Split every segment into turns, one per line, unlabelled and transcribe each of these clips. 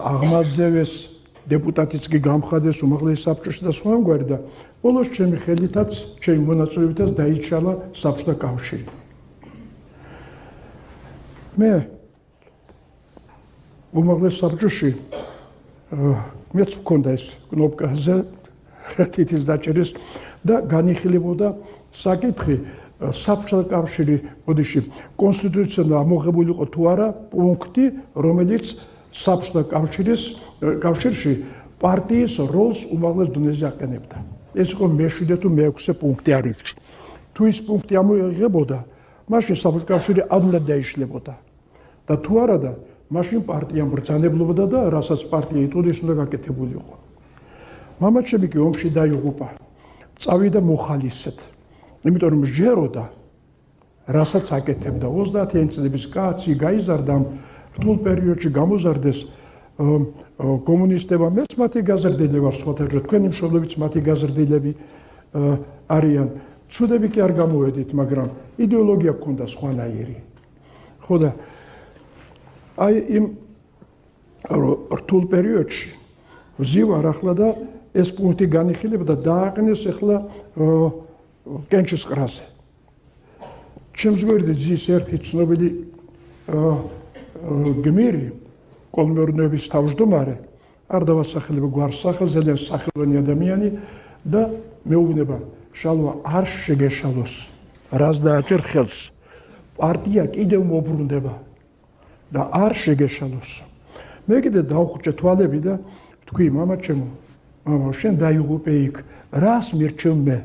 აღმაძევეს დეპუტატიც კი გამხადეს უმაღლეს საბჭოში და სხვაგვარი და ბოლოს ჩემი ხელითაც, ჩემი მონაწილეობითაც დაიჩალა საბჭოთა კავშირი. მე უმაღლეს საბჭოში მეც მქონდა ეს კნოპკაზე თითის დაჭერის და განიხილებოდა საკითხი საბჭოთა კავშირი ბოდიში კონსტიტუციიდან ამოღებული იყო თუ არა პუნქტი, რომელიც საბჭოთა კავშირში პარტიის როლს უმაღლეს დონეზე აყენებდა. ეს იყო მე-7 თუ მე-6 პუნქტი არ ვიცი. თუ ის პუნქტი ამოიღებოდა, მაშინ საბჭოთა კავშირი ადვილად დაიშლებოდა. და თუ არა და მაშინ პარტიამ ბრძანებლობდა და რასაც პარტია იტყოდა, ის უნდა გაკეთებული იყო. მამაჩემი კი ომში დაიღუპა. წავიდა მოხალისედ. იმიტომ რომ ჯეროდა რასაც აკეთებდა 30-იანი წლების კაცი გაიზარდა რთულ პერიოდში გამოზარდეს კომუნისტებმა მეც მათი გაზრდილი ვარ სხვათა თქვენი მშობლებიც მათი გაზრდილები არიან ცუდები კი არ გამოვედით მაგრამ იდეოლოგია გქონდა სხვანაირი ხო და აი იმ რთულ პერიოდში ვზივარ ახლა და ეს პუნქტი განიხილებოდა და დააყენეს ახლა კენჭის ყრაზე ჩემს გვერდით ზის ერთი ცნობილი გმირი კოლმეურნეობის თავმჯდომარე არ დავასახელებ გვარს სახელს ძალიან სახელოვანი ადამიანი და მეუბნება შალვა არ შეგეშალოს რას დააჭერ ხელს პარტია კიდევ მოbrunდება და არ შეგეშალოს მე კიდე დავხვჭე თვალები და თქვი მამაჩემო მამა შენ დაიღუპე იქ რას მირჩევ მე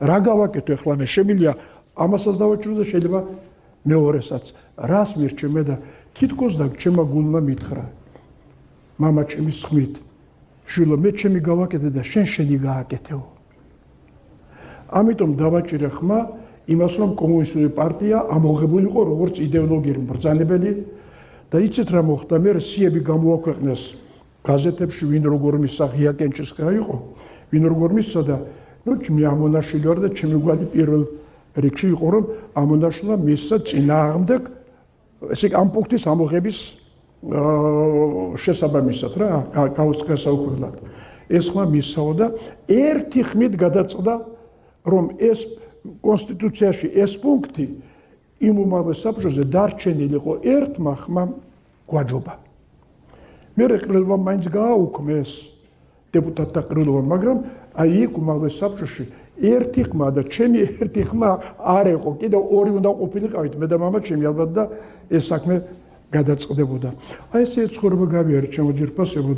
რა გავაკეთო ახლა მე შემიძლია ამასაც დავაჭრო და შეიძლება მეორესაც რას მირჩევ მე და თითქოს და ჩემმა გულმა მითხრა მამა ჩემის ხმით შვილო მე ჩემი გავაკეთე და შენ შენი გააკეთეო ამიტომ დავაჭირე ხმა იმას რომ კომუნისტური პარტია ამოღებული იყო როგორც იდეოლოგიური მბრძანებელი და იცით რა მოხდა მე სიები გამოაქვეყნეს გაზეთებში ვინ როგორ მისცა ღია კენჭისყრა იყო ვინ როგორ მისცა და ნუ მე ამონაშვილი ვარ და ჩემი გვარი პირველ რიგში იყო რომ ამონაშვილმა მისცა წინააღმდეგ ესე ამ პუნქტის ამოღების შესაბამისად რა გასაუქმებლად ეს ხმა მისცაო და ერთი ხმით გადაწყდა რომ ეს კონსტიტუციაში ეს პუნქტი იმ უმაღლეს საბჭოზე დარჩენილი იყო ერთმა ხმამ გვაჯობა მე ყრილობა მაინც გააუქმეს დეპუტატთა ყრილობა მაგრამ აი იქ უმაღლეს საბჭოში ერთი ხმა და ჩემი ერთი ხმა არ იყო კიდევ ორი უნდა ყოფილიყავით მე და მამა ჩემი ალბათ და ეს საქმე გადაწყდებოდა აი ესე ცხოვრება გავიარე ჩემო ძირფასებო